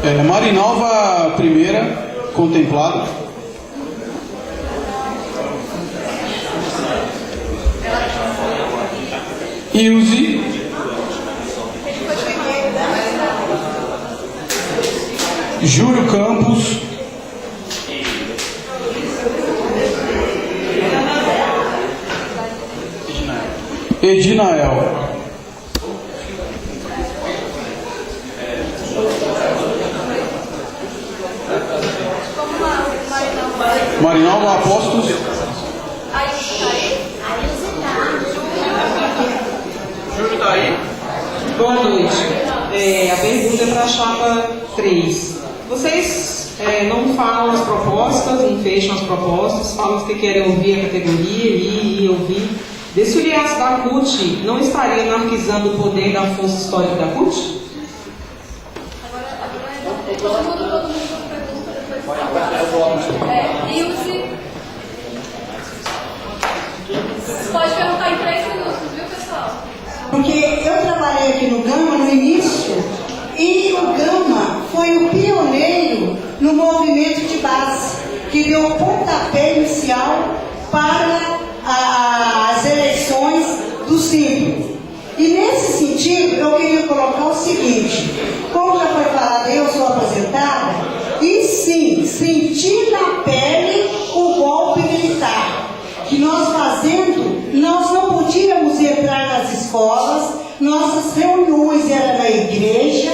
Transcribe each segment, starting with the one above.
Marinalva primeira, contemplada. Ilse. Júlio Campos. Edinael. Marinalva Apóstolos. Júlio está aí? Boa noite. A pergunta é para a chapa 3. Vocês não falam as propostas, não fecham as propostas, falam que querem ouvir a categoria e ouvir. Vê se o Lias da CUT não estaria anarquizando o poder da força histórica da CUT? Todo mundo pergunta. Ilse. Pode perguntar em 3 minutos, viu, pessoal? Porque eu trabalhei aqui no Gama no início e o Gama foi o pioneiro no movimento de base, que deu o pontapé inicial para as eleições do símbolo. E nesse sentido, eu queria colocar o seguinte: como já foi falado, eu sou aposentada, e sim, senti na pele o golpe militar. Que nós fazendo, nós não podíamos entrar nas escolas, nossas reuniões eram na igreja,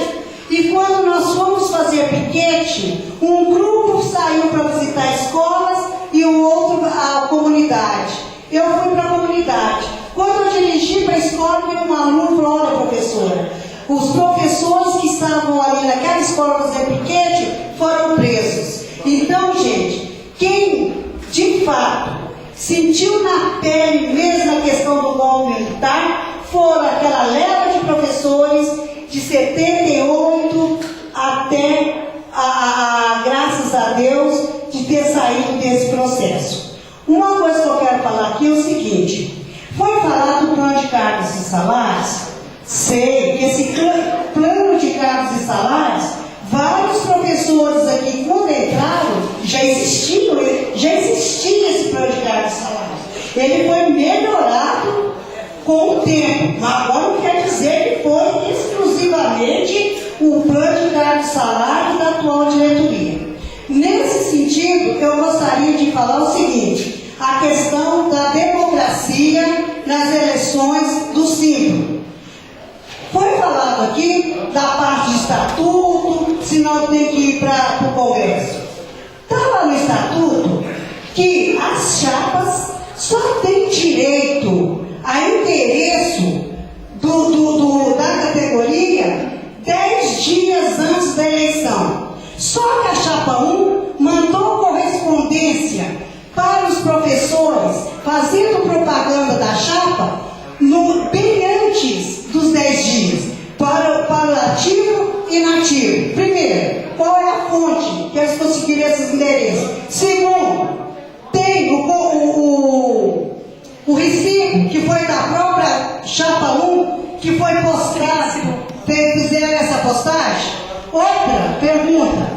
e quando nós fomos fazer piquete, um grupo saiu para visitar escolas e o outro a comunidade. Eu fui para a comunidade. Quando eu dirigi para a escola, um aluno falou: olha, professora, os professores que estavam ali naquela escola fazendo piquete foram presos. Então, gente, quem de fato sentiu na pele mesmo a questão do golpe militar foram aquela leva de professores de 78 até, graças a Deus, de ter saído desse processo. Uma coisa que eu quero falar aqui é o seguinte: foi falado do plano de cargos e salários. Sei que esse plano de cargos e salários, vários professores aqui, quando entraram, já existia esse plano de cargos e salários. Ele foi melhorado com o tempo, mas agora não quer dizer que foi exclusivamente o plano de cargos e salários da atual diretoria. Nesse sentido, eu gostaria de falar o seguinte: a questão da democracia nas eleições do símbolo. Foi falado aqui da parte do estatuto, se não tem que ir para o Congresso. Está lá no estatuto que as chapas só têm direito a endereço da categoria 10 dias antes da eleição. Só que a chapa 1 mandou correspondência para os professores, fazendo propaganda da chapa bem antes dos 10 dias, para o ativo e inativo. Primeiro, qual é a fonte que eles conseguiram esses endereços? Segundo, tem o recibo que foi da própria chapa 1, que foi postado, fizeram essa postagem. Outra pergunta: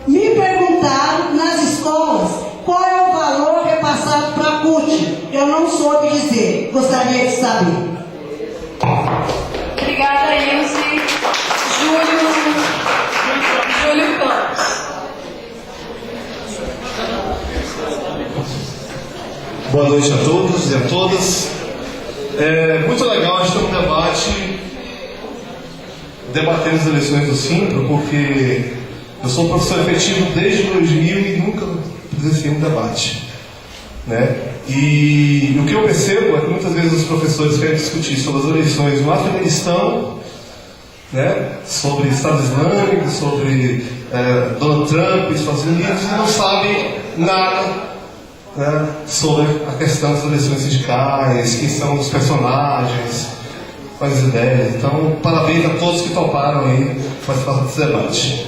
me perguntaram nas escolas qual é o valor repassado para a CUT. Eu não soube dizer, gostaria de saber. Obrigada, Ilse. Júlio Campos. Boa noite a todos e a todas. É muito legal a gente ter um debate debatendo as eleições do Simpro, porque eu sou professor efetivo desde 2000 e nunca presenciei um debate, né? E o que eu percebo é que muitas vezes os professores querem discutir sobre as eleições no Afeganistão, né? Sobre Estado Islâmico, sobre Donald Trump e Estados Unidos, e não sabem nada, né, sobre a questão das eleições sindicais, quem são os personagens, quais ideias. Então, parabéns a todos que toparam aí participar desse debate.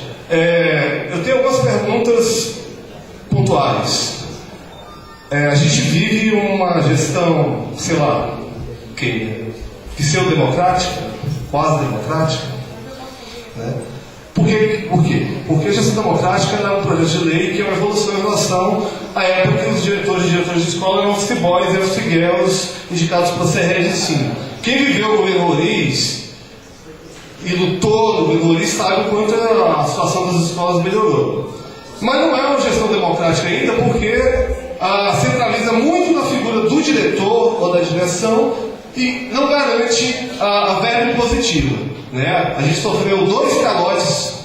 Eu tenho algumas perguntas pontuais. A gente vive uma gestão, sei lá, pseudo-democrática, quase democrática, né? Por quê? Porque a gestão democrática é um projeto de lei que é uma evolução em relação à época que os diretores e diretores de escola eram office boys e office girls indicados para ser head de ensino. Quem viveu o governo Roriz e lutou no governo Roriz sabe o quanto a situação das escolas melhorou. Mas não é uma gestão democrática ainda porque centraliza muito na figura do diretor ou da direção e não garante a verba impositiva. Né? A gente sofreu 2 calotes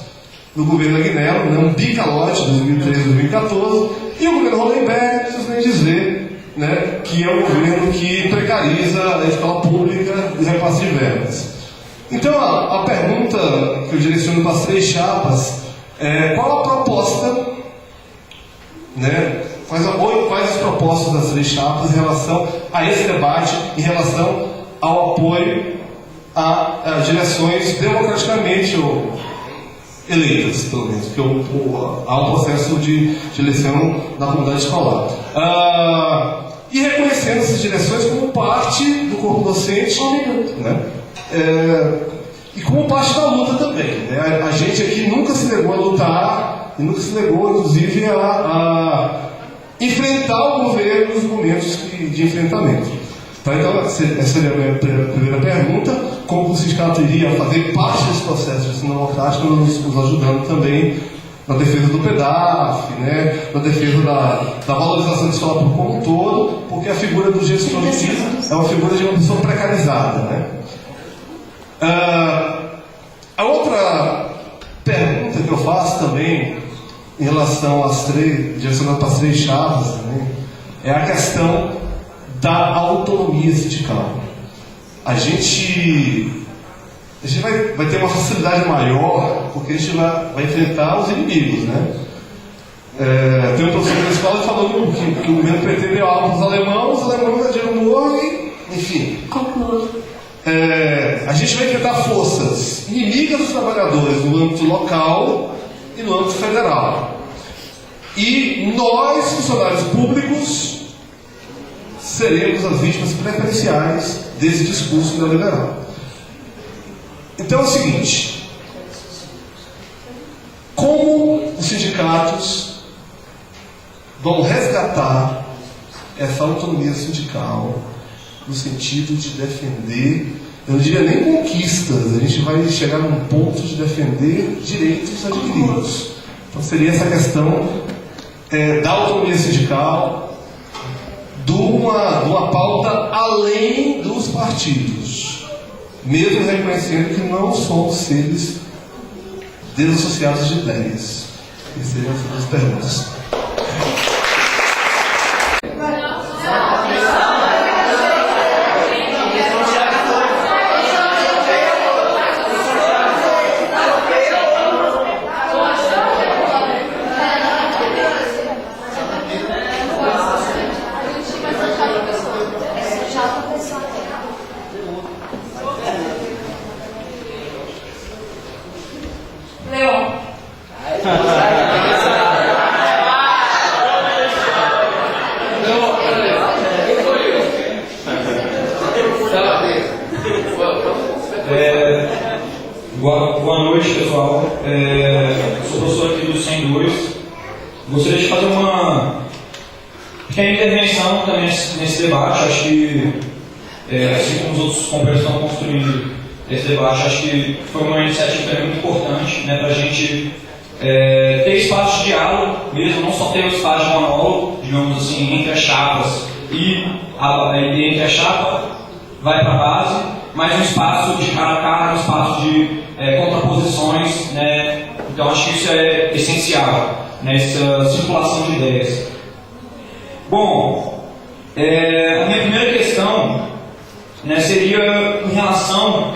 no governo Agnello, né? Um bicalote, 2013 e 2014, e o governo Hollenberg, não preciso nem dizer, né? Que é um governo que precariza a escola pública e repasse de verbas. Então, a pergunta que eu direciono para as 3 chapas é: qual a proposta, né? Quais as propostas das 3 chapas em relação a esse debate, em relação ao apoio a direções democraticamente eleitas, pelo menos, porque há um processo de eleição na comunidade escolar. E reconhecendo essas direções como parte do corpo docente, né? E como parte da luta também. Né? A gente aqui nunca se negou a lutar, e nunca se negou, inclusive, a enfrentar o governo nos momentos de enfrentamento. Então, essa seria a minha primeira pergunta: como o sindicato iria fazer parte desse processo de gestão democrática, nos ajudando também na defesa do PEDAF, né? Na defesa da valorização da escola como um todo, porque a figura do gestor é uma figura de uma pessoa precarizada. Né? A outra pergunta que eu faço também, em relação às 3, direcionando para as 3 chaves, também, é a questão da autonomia sindical. A gente vai ter uma facilidade maior, porque a gente vai enfrentar os inimigos, né? Tem um professor da escola falando que o governo PT deu aula para os alemães adiaram o morro e, enfim. A gente vai enfrentar forças inimigas dos trabalhadores no âmbito local e no âmbito federal. E nós, funcionários públicos, seremos as vítimas preferenciais desse discurso neoliberal. Então é o seguinte: como os sindicatos vão resgatar essa autonomia sindical no sentido de defender, eu não diria nem conquistas, a gente vai chegar num ponto de defender direitos adquiridos. Então seria essa questão da autonomia sindical, de uma pauta além dos partidos, mesmo reconhecendo que não somos seres desassociados de ideias. Essas seriam as 2 perguntas. Boa noite, pessoal. Sou professor aqui do 102. Gostaria de fazer uma pequena intervenção também nesse debate. Acho que, assim como os outros companheiros estão construindo esse debate, acho que foi uma iniciativa também muito importante, né, para a gente ter espaço de diálogo mesmo, não só ter um espaço de monólogo, digamos assim, entre as chapas e entre a chapa vai para a base, mas um espaço de cara a cara, um espaço de contraposições, né? Então acho que isso é essencial, nessa circulação de ideias. Bom, a minha primeira questão, né, seria em relação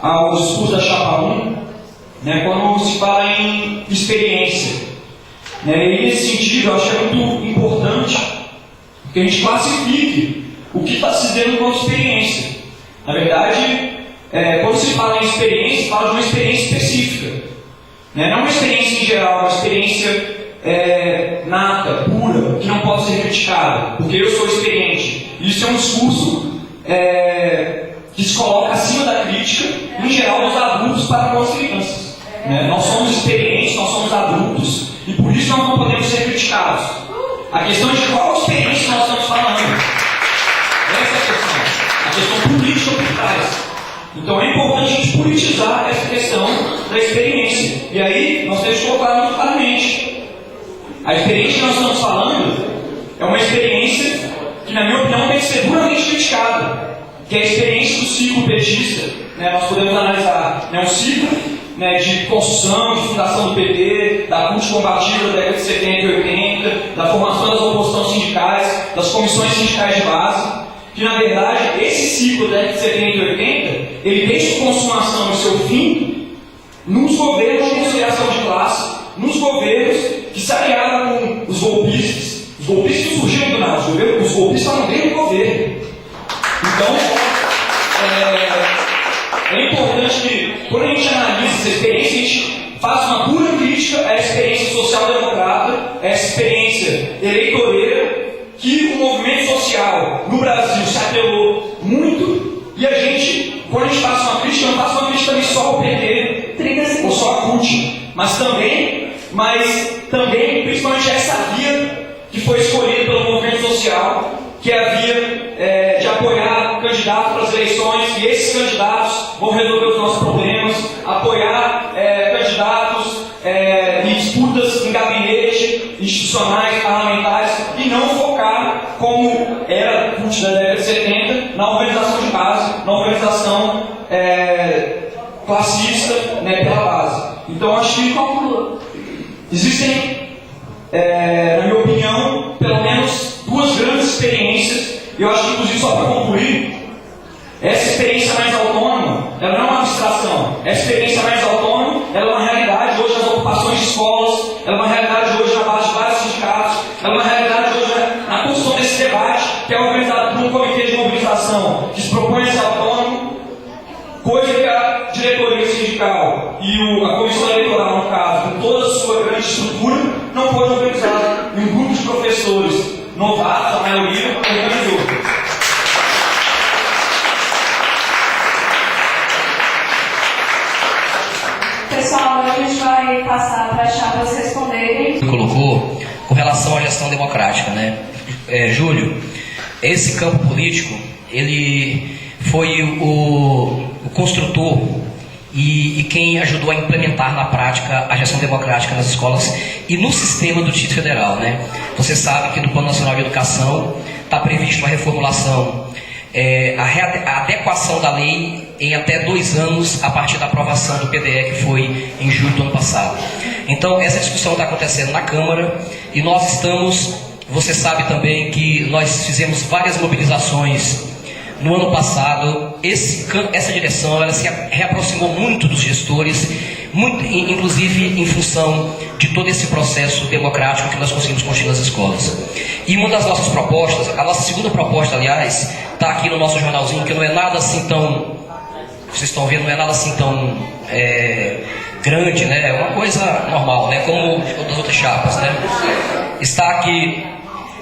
ao discurso da chapa 1, né, quando se fala em experiência. Né, e nesse sentido, eu acho que é muito importante que a gente classifique o que está se dando como experiência. Na verdade, quando se fala em experiência, se fala de uma experiência específica. Né? Não uma experiência em geral, uma experiência nata, pura, que não pode ser criticada, porque eu sou experiente. Isso é um discurso que se coloca acima da crítica, em geral, dos adultos para com as crianças. né? Nós somos experientes, nós somos adultos, e por isso nós não podemos ser criticados. A questão é de qual experiência nós estamos falando. Essa é a questão. A questão política por trás. Então é importante a gente politizar essa questão da experiência. E aí nós temos que colocar muito claramente. A experiência que nós estamos falando é uma experiência que, na minha opinião, tem que ser duramente criticada, que é a experiência do ciclo petista. Né? Nós podemos analisar, né, um ciclo, né, de construção, de fundação do PT, da CUT combativa da década de 70 e 80, da formação das oposições sindicais, das comissões sindicais de base, que, na verdade, esse ciclo da década de 70 e 80, ele tem sua consumação e seu fim nos governos de conciliação de classe, nos governos que se aliaram com os golpistas. Os golpistas não surgiram do nada, os golpistas estavam dentro do governo. Então, é importante que, quando a gente analisa essa experiência, a gente faça uma dura crítica à experiência social-democrata, à experiência eleitoreira, que o movimento social no Brasil se apelou muito, e a gente, quando a gente faça uma crítica, não faça uma crítica também só ao PT, ou só à CUT, mas também, principalmente essa via que foi escolhida pelo movimento social, que é a via de apoiar candidatos para as eleições, e esses candidatos vão resolver os nossos problemas, apoiar candidatos em disputas em gabinete, institucionais, parlamentares, e não focar, como era a CUT da década de 70, na organização de base, na organização classista, né, pela base. Então, acho que existem, na minha opinião, pelo menos duas grandes experiências. Eu acho que, inclusive, só para concluir, essa experiência mais autônoma, ela não é uma abstração. Essa experiência mais autônoma, ela é uma realidade hoje nas ocupações de escolas, ela é uma realidade hoje na base de vários sindicatos, ela é uma realidade hoje na construção desse debate, que é organizado por um comitê de mobilização que se propõe a ser autônomo, coisa que a diretoria sindical e a comissão eleitoral, no caso, com toda a sua grande estrutura, não pode organizar. E um grupo de professores novatos, a maioria, organizou. Pessoal, agora a gente vai passar para as chapas responderem. Colocou com relação à gestão democrática, né? Júlio, esse campo político, ele foi o construtor e quem ajudou a implementar na prática a gestão democrática nas escolas e no sistema do Distrito Federal, né? Você sabe que no Plano Nacional de Educação está previsto uma reformulação, a adequação da lei em até 2 anos a partir da aprovação do PDE, que foi em julho do ano passado. Então, essa discussão está acontecendo na Câmara e nós estamos, você sabe também que nós fizemos várias mobilizações no ano passado. Essa direção ela se reaproximou muito dos gestores, inclusive em função de todo esse processo democrático que nós conseguimos construir nas escolas. E uma das nossas propostas, a nossa segunda proposta, aliás, está aqui no nosso jornalzinho, que não é nada assim tão, vocês estão vendo, não é nada assim tão grande, né? É uma coisa normal, né? Como das outras chapas, né? Está aqui: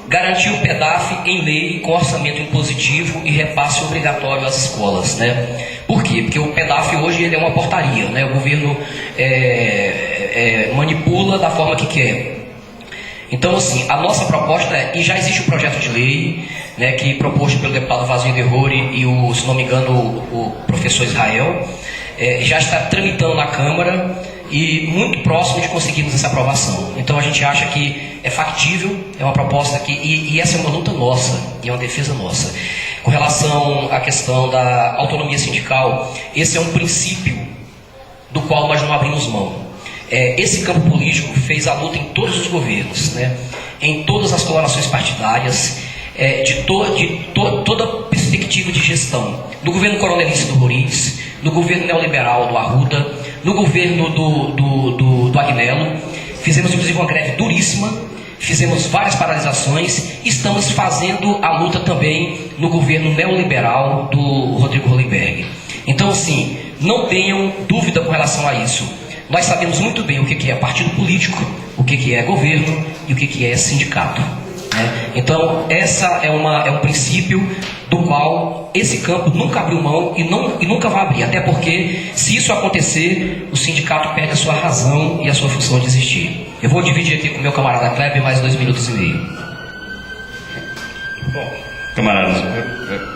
garantir o PEDAF em lei com orçamento impositivo e repasse obrigatório às escolas, né? Por quê? Porque o PEDAF hoje ele é uma portaria, né? O governo manipula da forma que quer. Então, assim, a nossa proposta e já existe o projeto de lei, né, que proposto pelo deputado Vazinho de Rori e se não me engano, o professor Israel, já está tramitando na Câmara e muito próximo de conseguirmos essa aprovação. Então a gente acha que é factível, é uma proposta que, e essa é uma luta nossa, e é uma defesa nossa. Com relação à questão da autonomia sindical, esse é um princípio do qual nós não abrimos mão. Esse campo político fez a luta em todos os governos, né? Em todas as colorações partidárias, de toda perspectiva de gestão. No governo coronelista do Roriz, no governo neoliberal do Arruda, no governo do Agnello, fizemos inclusive uma greve duríssima, fizemos várias paralisações, e estamos fazendo a luta também no governo neoliberal do Rodrigo Hollenberg. Então, assim, não tenham dúvida com relação a isso. Nós sabemos muito bem o que é partido político, o que é governo e o que é sindicato. né? Então, essa é um princípio do qual esse campo nunca abriu mão e nunca vai abrir. Até porque, se isso acontecer, o sindicato perde a sua razão e a sua função de existir. Eu vou dividir aqui com o meu camarada Kleber mais 2 minutos e meio. Bom, camaradas,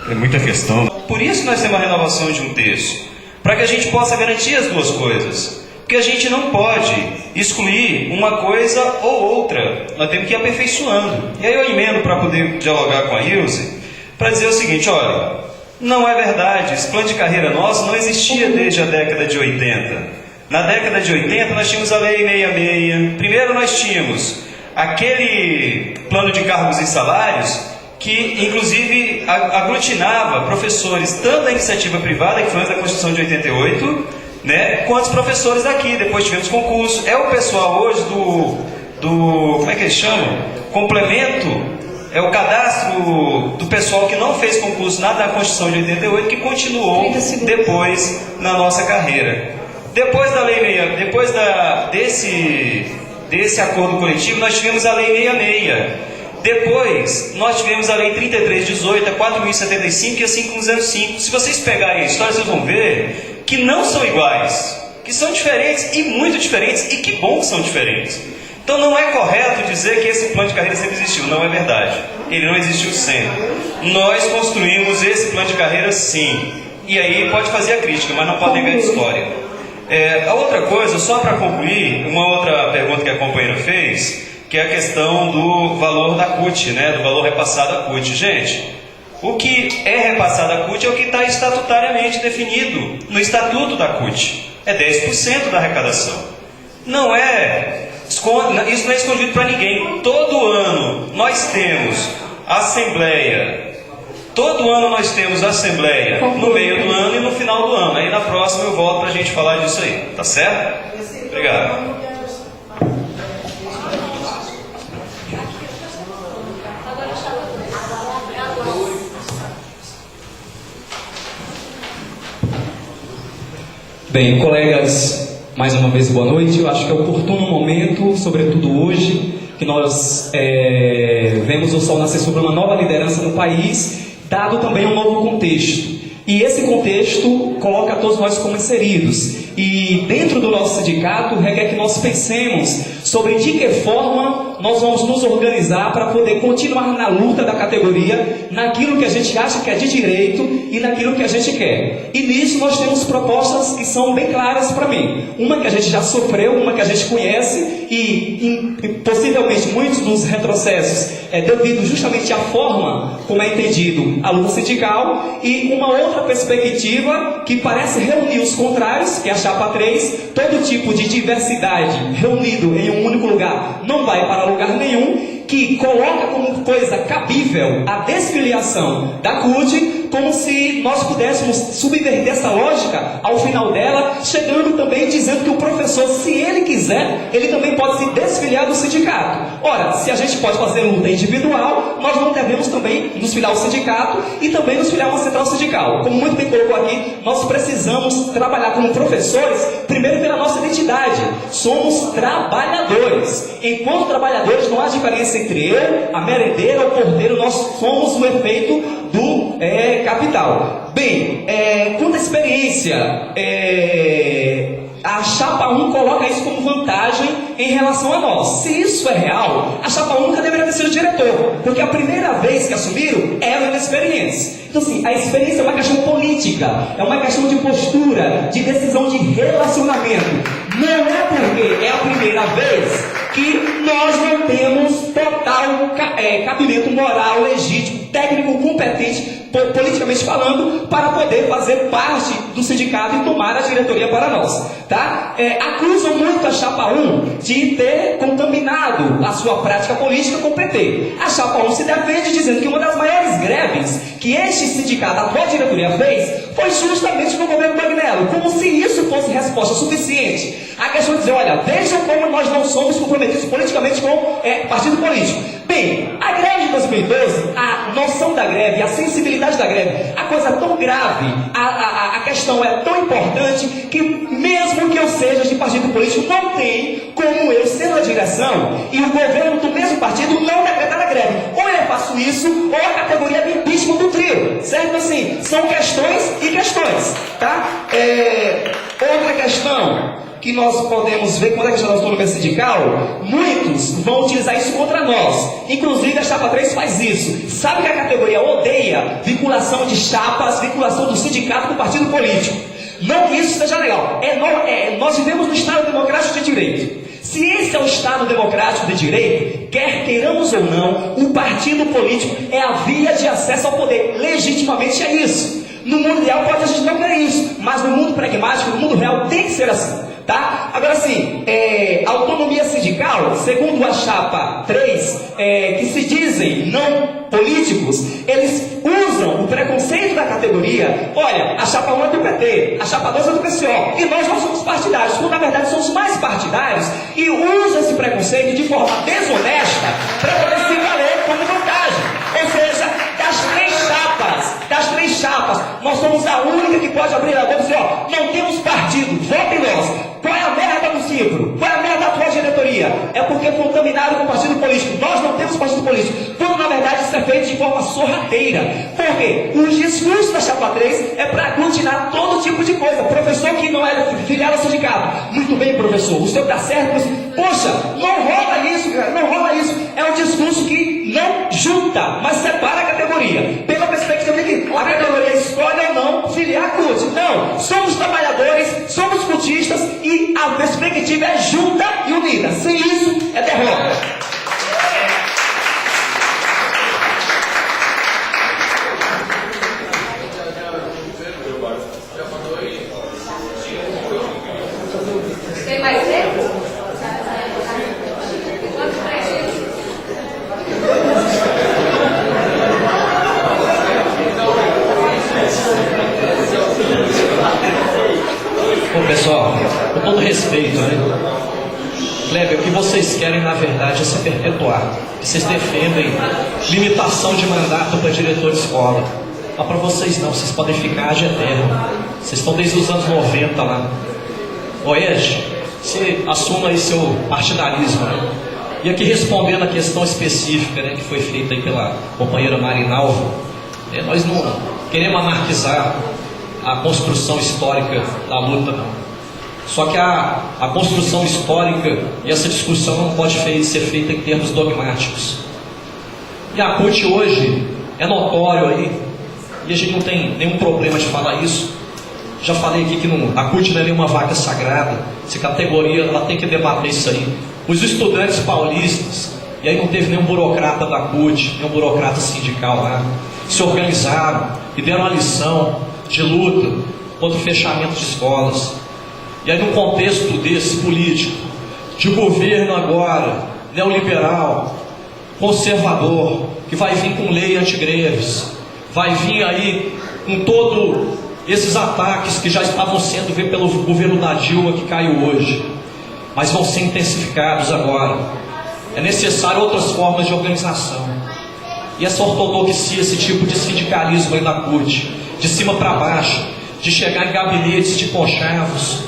é muita questão. Por isso nós temos a renovação de um terço, para que a gente possa garantir as duas coisas. Porque a gente não pode excluir uma coisa ou outra. Nós temos que ir aperfeiçoando. E aí eu emendo para poder dialogar com a Ilse, para dizer o seguinte, olha, não é verdade, esse plano de carreira nosso não existia desde a década de 80. Na década de 80 nós tínhamos a Lei 66. Primeiro nós tínhamos aquele plano de cargos e salários que inclusive aglutinava professores tanto da iniciativa privada, que foi antes da Constituição de 88, né, quanto os professores daqui. Depois tivemos concurso. É o pessoal hoje do como é que eles chamam? Complemento, é o cadastro do pessoal que não fez concurso nada da Constituição de 88, que continuou depois na nossa carreira. Depois da lei depois desse acordo coletivo, nós tivemos a Lei 66. Depois, nós tivemos a Lei 3318, a 4.075 e a 5.205. Se vocês pegarem a história, vocês vão ver que não são iguais, que são diferentes e muito diferentes, e que bom que são diferentes. Então não é correto dizer que esse plano de carreira sempre existiu, não é verdade. Ele não existiu sempre. Nós construímos esse plano de carreira sim. E aí pode fazer a crítica, mas não pode negar a história. A outra coisa, só para concluir, uma outra pergunta que a companheira fez, que é a questão do valor da CUT, né, do valor repassado à CUT. Gente, o que é repassado à CUT é o que está estatutariamente definido no estatuto da CUT. É 10% da arrecadação. Não é, isso não é escondido para ninguém. Todo ano nós temos assembleia. Todo ano nós temos assembleia no meio do ano e no final do ano. Aí na próxima eu volto para a gente falar disso aí. Tá certo? Obrigado. Bem, colegas, mais uma vez boa noite. Eu acho que é oportuno um momento, sobretudo hoje, que nós vemos o sol nascer sobre uma nova liderança no país, dado também um novo contexto. E esse contexto coloca todos nós como inseridos. E dentro do nosso sindicato requer que nós pensemos sobre de que forma nós vamos nos organizar para poder continuar na luta da categoria, naquilo que a gente acha que é de direito e naquilo que a gente quer. E nisso nós temos propostas que são bem claras para mim. Uma que a gente já sofreu, uma que a gente conhece e possivelmente muitos dos retrocessos é devido justamente à forma como é entendido a luta sindical, e uma outra perspectiva que parece reunir os contrários, que é a chapa 3, todo tipo de diversidade reunido em um único lugar não vai para lugar nenhum, que coloca como coisa cabível a desfiliação da CUT, como se nós pudéssemos subverter essa lógica ao final dela, chegando também dizendo que o professor, se ele quiser, ele também pode se desfiliar do sindicato. Ora, se a gente pode fazer luta individual, nós não devemos também nos filiar ao sindicato e também nos filiar a uma central sindical. Como muito bem colocou aqui, nós precisamos trabalhar como professores, primeiro pela nossa identidade. Somos trabalhadores. Enquanto trabalhadores, não há diferença entre eu, a merendeira, o porteiro, nós somos o efeito do capital. Bem, quanto à experiência, a chapa 1 coloca isso como vantagem em relação a nós. Se isso é real, a chapa 1 nunca deveria ter sido diretor, porque a primeira vez que assumiram era inexperiência. Então, assim, a experiência é uma questão política, é uma questão de postura, de decisão de relacionamento. Não é porque é a primeira vez que nós não temos total cabimento moral, legítimo, técnico, competente, politicamente falando, para poder fazer parte do sindicato e tomar a diretoria para nós. Tá? Acusam muito a chapa 1 de ter contaminado a sua prática política com o PT. A chapa 1 se defende dizendo que uma das maiores greves que este sindicato, a atual diretoria fez, foi justamente no governo Magnello, como se isso fosse resposta suficiente. A questão de dizer, olha, vejam como nós não somos comprometidos politicamente com partido político. Bem, a greve de 2012, a noção da greve, a sensibilidade da greve, a coisa é tão grave, a questão é tão importante, que mesmo que eu seja de partido político, não tem como eu ser na direção e o governo do mesmo partido não decretar a greve. Ou eu faço isso, ou a categoria de impeachment do trio, certo? Assim, são questões e questões, tá? Outra questão que nós podemos ver quando a questão da autonomia sindical, muitos vão utilizar isso contra nós. Inclusive a chapa 3 faz isso. Sabe que a categoria odeia vinculação de chapas, vinculação do sindicato com o partido político. Não que isso seja legal. Nós vivemos no Estado Democrático de Direito. Se esse é o Estado Democrático de Direito, quer queiramos ou não, o partido político é a via de acesso ao poder. Legitimamente é isso. No mundo ideal pode a gente não querer isso, mas no mundo pragmático, no mundo real, tem que ser assim. Tá? Agora sim, a autonomia sindical, segundo a chapa 3, que se dizem não políticos, eles usam o preconceito da categoria. Olha, a chapa 1 é do PT, a chapa 2 é do PCO, e nós não somos partidários, quando na verdade somos mais partidários, e usam esse preconceito de forma desonesta para poder se valer como vantagem. Ou seja, das três chapas, nós somos a única que pode abrir a boca e dizer, ó, não temos partido, votem nós. Qual é a merda do Cipro? Qual é a merda da atual diretoria? É porque contaminaram com o partido político. Nós não temos partido político. Quando na verdade isso é feito de forma sorrateira. Por quê? O discurso da chapa 3 é para aglutinar todo tipo de coisa. Professor que não é filiado ao sindicato. Muito bem, professor, o senhor está certo. Poxa, não rola isso, cara, não rola isso. É um discurso que não junta, mas separa a categoria. Pela perspectiva de que a categoria escolhe ou não filiar a CUT. Não, somos trabalhadores, somos cultistas e a perspectiva é junta e unida. Sem isso, é derrota. Tem mais tempo? Bom, pessoal, com todo respeito, né? Kleber, o que vocês querem, na verdade, é se perpetuar. Vocês defendem limitação de mandato para diretor de escola. Mas para vocês não, vocês podem ficar de eterno. Vocês estão desde os anos 90 lá. Ô Ed, você assuma aí seu partidarismo, né? E aqui respondendo a questão específica, né, que foi feita aí pela companheira Marinalva, nós não queremos anarquizar a construção histórica da luta, não. Só que a construção histórica e essa discussão não pode ser feita em termos dogmáticos. E a CUT hoje é notório aí, e a gente não tem nenhum problema de falar isso. Já falei aqui que a CUT não é nenhuma vaca sagrada. Essa categoria ela tem que debater isso aí. Os estudantes paulistas, e aí não teve nenhum burocrata da CUT, nenhum burocrata sindical lá, se organizaram e deram uma lição de luta contra o fechamento de escolas. E aí, no contexto desse político, de governo agora, neoliberal, conservador, que vai vir com lei antigreves, vai vir aí com todos esses ataques que já estavam sendo feitos pelo governo da Dilma, que caiu hoje, mas vão ser intensificados agora. É necessário outras formas de organização. E essa ortodoxia, esse tipo de sindicalismo aí da CUT, de cima para baixo, de chegar em gabinetes de conchavos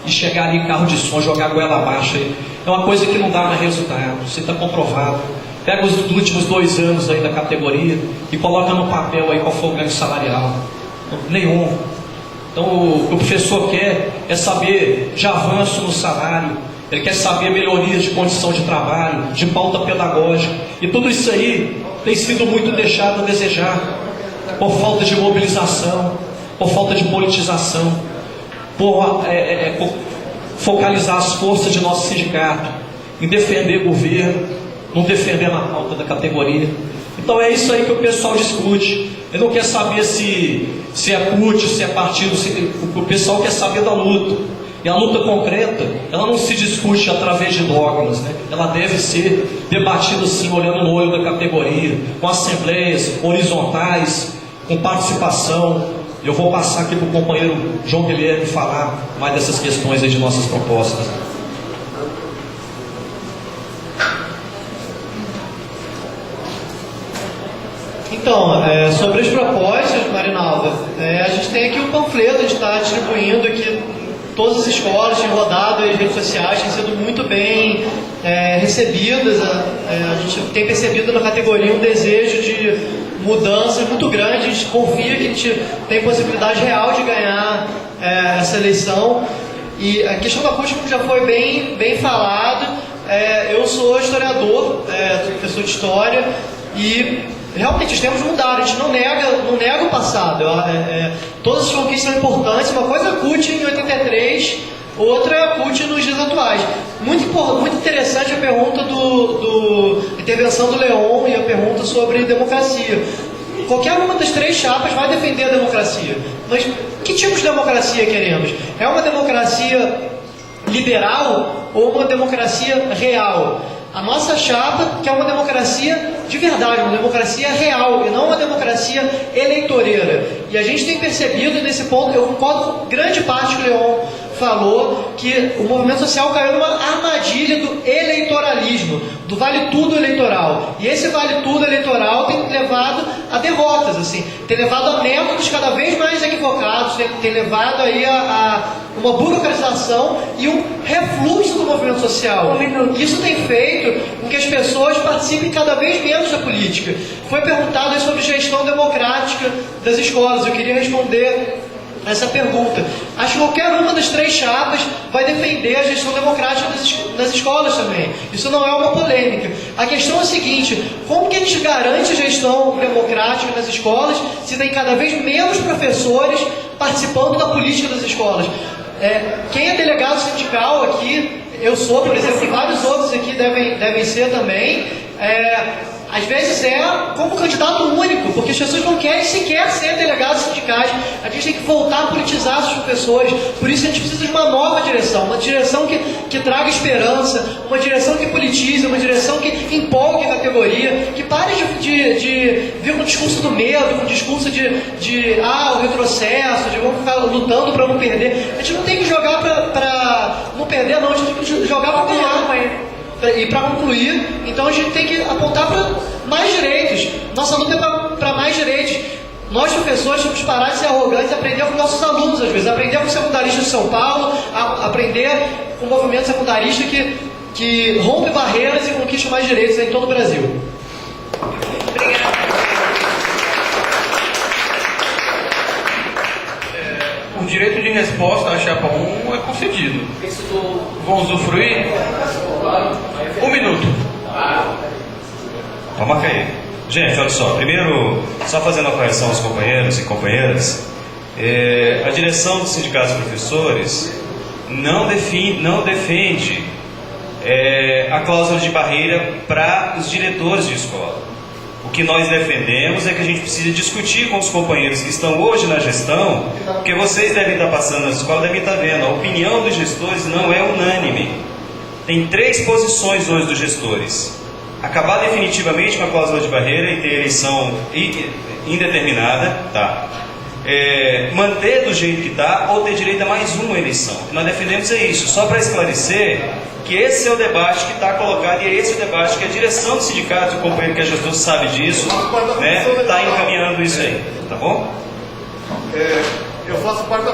e chegar ali em carro de som, jogar a goela abaixo aí, é uma coisa que não dá mais resultado. Isso está comprovado. Pega os últimos 2 anos aí da categoria e coloca no papel aí qual foi o ganho salarial. Nenhum. Então o que o professor quer é saber de avanço no salário, ele quer saber melhorias de condição de trabalho, de pauta pedagógica, e tudo isso aí tem sido muito deixado a desejar, por falta de mobilização, por falta de politização, por focalizar as forças de nosso sindicato em defender o governo, não defender a pauta da categoria. Então é isso aí que o pessoal discute. Ele não quer saber se é CUT, se é partido, o pessoal quer saber da luta. E a luta concreta, ela não se discute através de dogmas, né? Ela deve ser debatida assim, olhando no olho da categoria, com assembleias horizontais, com participação. Eu vou passar aqui para o companheiro João Guilherme falar mais dessas questões aí de nossas propostas. Então, sobre as propostas, Marinalva, a gente tem aqui um panfleto, a gente está distribuindo aqui todas as escolas, tem rodado as redes sociais, têm sido muito bem recebidas. A gente tem percebido na categoria um desejo de mudança muito grande. A gente confia que a gente tem possibilidade real de ganhar essa eleição. E a questão da acústica já foi bem falado. Eu sou historiador, sou professor de história, e realmente os tempos mudaram. A gente não nega o passado. Todas as conquistas são importantes. Uma coisa é a CUT em 83, outra é a CUT nos dias atuais. Muito interessante a pergunta a intervenção do Leon e a pergunta sobre democracia. Qualquer uma das três chapas vai defender a democracia. Mas que tipo de democracia queremos? É uma democracia liberal ou uma democracia real? A nossa chapa quer uma democracia de verdade, uma democracia real, e não uma democracia eleitoreira. E a gente tem percebido nesse ponto, eu concordo com grande parte que o Leon falou, que o movimento social caiu numa armadilha do eleitoralismo, do vale tudo eleitoral. E esse vale tudo eleitoral tem levado a derrotas, assim, tem levado a métodos cada vez mais equivocados, tem levado aí a uma burocratização e um refluxo do movimento social. Isso tem feito com que as pessoas participem cada vez menos da política. Foi perguntado aí sobre gestão democrática das escolas. Eu queria responder essa pergunta. Acho que qualquer uma das três chapas vai defender a gestão democrática das escolas também. Isso não é uma polêmica. A questão é a seguinte: como que a gente garante a gestão democrática nas escolas se tem cada vez menos professores participando da política das escolas? Quem é delegado sindical aqui, eu sou, por exemplo, e vários outros aqui devem ser também, às vezes como candidato único, porque as pessoas não querem sequer ser delegados sindicais. A gente tem que voltar a politizar os professores. Por isso a gente precisa de uma nova direção, uma direção que traga esperança, uma direção que politize, uma direção que empolgue a categoria, que pare de vir com o discurso do medo, com o discurso o retrocesso, de vamos ficar lutando para não perder. A gente não tem que jogar para não perder, não, a gente tem que jogar para ganhar. E para concluir, então a gente tem que apontar para mais direitos. Nossa luta é para mais direitos. Nós, professores, temos que parar de ser arrogantes e aprender com nossos alunos, às vezes. Aprender com o secundarista de São Paulo, aprender com o movimento secundarista que rompe barreiras e conquista mais direitos em todo o Brasil. Obrigada. O direito de resposta à chapa 1 é concedido. Vão usufruir? 1 minuto. Vamos aí. Gente, olha só. Primeiro, só fazendo uma correção aos companheiros e companheiras, a direção dos sindicatos de professores não defende a cláusula de barreira para os diretores de escola. O que nós defendemos é que a gente precisa discutir com os companheiros que estão hoje na gestão, porque vocês devem estar passando na escola, devem estar vendo, a opinião dos gestores não é unânime. Tem 3 posições hoje dos gestores: acabar definitivamente com a cláusula de barreira e ter eleição indeterminada, manter do jeito que está, ou ter direito a mais uma eleição. O que nós defendemos é isso. Só para esclarecer que esse é o debate que está colocado, e é esse o debate que a direção do sindicato, o companheiro que é gestor sabe disso, está encaminhando isso aí, tá bom? Eu faço parte da